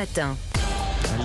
Matin.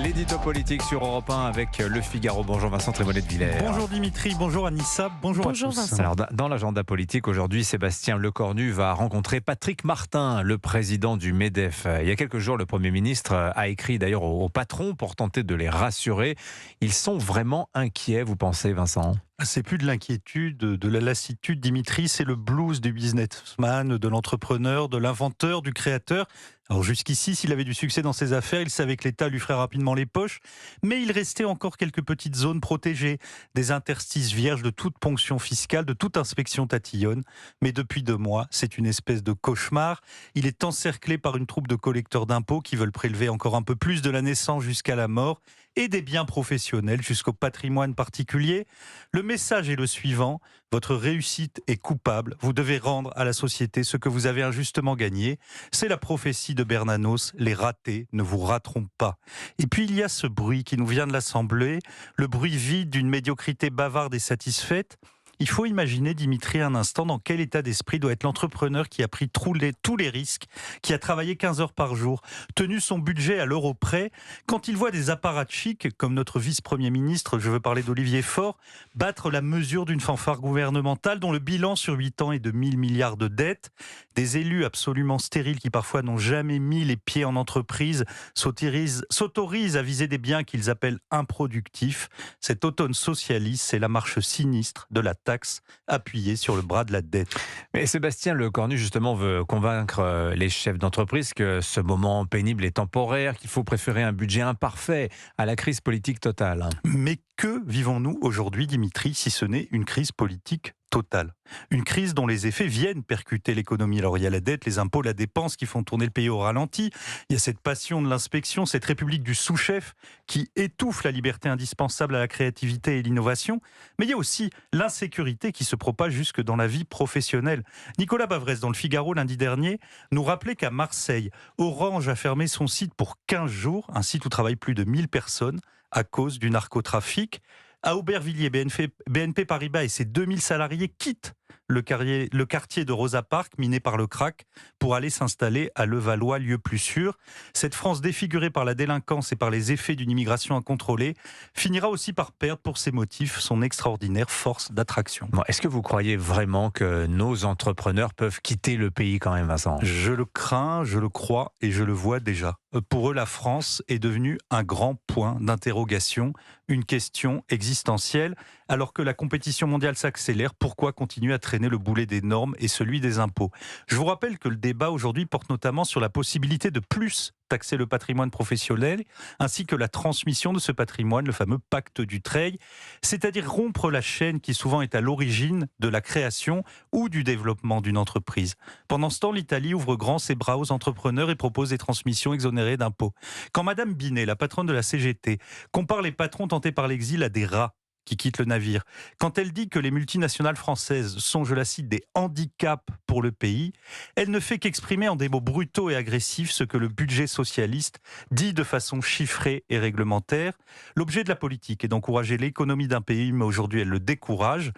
L'édito politique sur Europe 1 avec Le Figaro. Bonjour Vincent Trémollet de Villers. Bonjour Dimitri, bonjour Anissa, bonjour à tous. Vincent. Alors, dans l'agenda politique aujourd'hui, Sébastien Lecornu va rencontrer Patrick Martin, le président du MEDEF. Il y a quelques jours, le Premier ministre a écrit d'ailleurs aux patrons pour tenter de les rassurer. Ils sont vraiment inquiets, vous pensez, Vincent ? C'est plus de l'inquiétude, de la lassitude, Dimitri, c'est le blues du businessman, de l'entrepreneur, de l'inventeur, du créateur. Alors jusqu'ici, s'il avait du succès dans ses affaires, il savait que l'État lui ferait rapidement les poches, mais il restait encore quelques petites zones protégées, des interstices vierges de toute ponction fiscale, de toute inspection tatillonne. Mais depuis 2 mois, c'est une espèce de cauchemar. Il est encerclé par une troupe de collecteurs d'impôts qui veulent prélever encore un peu plus de la naissance jusqu'à la mort et des biens professionnels jusqu'au patrimoine particulier. Le message est le suivant: votre réussite est coupable. Vous devez rendre à la société ce que vous avez injustement gagné. C'est la prophétie de Bernanos. Les ratés ne vous rateront pas. Et puis il y a ce bruit qui nous vient de l'Assemblée, le bruit vide d'une médiocrité bavarde et satisfaite. Il faut imaginer, Dimitri, un instant, dans quel état d'esprit doit être l'entrepreneur qui a pris tous les risques, qui a travaillé 15 heures par jour, tenu son budget à l'euro près, quand il voit des apparatchiks, comme notre vice-premier ministre, je veux parler d'Olivier Faure, battre la mesure d'une fanfare gouvernementale dont le bilan sur 8 ans est de 1000 milliards de dettes, des élus absolument stériles qui parfois n'ont jamais mis les pieds en entreprise, s'autorisent à viser des biens qu'ils appellent improductifs. Cet automne socialiste, c'est la marche sinistre de la taxe appuyée sur le bras de la dette. Mais Sébastien Lecornu, justement, veut convaincre les chefs d'entreprise que ce moment pénible est temporaire, qu'il faut préférer un budget imparfait à la crise politique totale. Mais que vivons-nous aujourd'hui, Dimitri, si ce n'est une crise politique totale? Une crise dont les effets viennent percuter l'économie. Alors il y a la dette, les impôts, la dépense qui font tourner le pays au ralenti. Il y a cette passion de l'inspection, cette république du sous-chef qui étouffe la liberté indispensable à la créativité et l'innovation. Mais il y a aussi l'insécurité qui se propage jusque dans la vie professionnelle. Nicolas Bavrez, dans le Figaro lundi dernier, nous rappelait qu'à Marseille, Orange a fermé son site pour 15 jours, un site où travaillent plus de 1000 personnes à cause du narcotrafic. À Aubervilliers, BNP Paribas et ses 2000 salariés quittent le quartier de Rosa Parks, miné par le crack, pour aller s'installer à Levallois, lieu plus sûr. Cette France défigurée par la délinquance et par les effets d'une immigration incontrôlée finira aussi par perdre pour ses motifs son extraordinaire force d'attraction. Bon, est-ce que vous croyez vraiment que nos entrepreneurs peuvent quitter le pays quand même, Vincent ? Je le crains, je le crois et je le vois déjà. Pour eux, la France est devenue un grand point d'interrogation, une question existentielle. Alors que la compétition mondiale s'accélère, pourquoi continuer à traîner le boulet des normes et celui des impôts ? Je vous rappelle que le débat aujourd'hui porte notamment sur la possibilité de plus taxer le patrimoine professionnel, ainsi que la transmission de ce patrimoine, le fameux pacte Dutreil, c'est-à-dire rompre la chaîne qui souvent est à l'origine de la création ou du développement d'une entreprise. Pendant ce temps, l'Italie ouvre grand ses bras aux entrepreneurs et propose des transmissions exonérées d'impôts. Quand Madame Binet, la patronne de la CGT, compare les patrons tentés par l'exil à des rats qui quittent le navire, quand elle dit que les multinationales françaises sont, je la cite, des handicaps pour le pays, elle ne fait qu'exprimer en des mots brutaux et agressifs ce que le budget socialiste dit de façon chiffrée et réglementaire. L'objet de la politique est d'encourager l'économie d'un pays, mais aujourd'hui elle le décourage.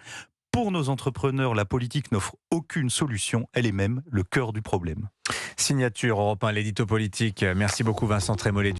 Pour nos entrepreneurs, la politique n'offre aucune solution, elle est même le cœur du problème. Signature Europe 1, l'édito politique. Merci beaucoup Vincent Trémollet.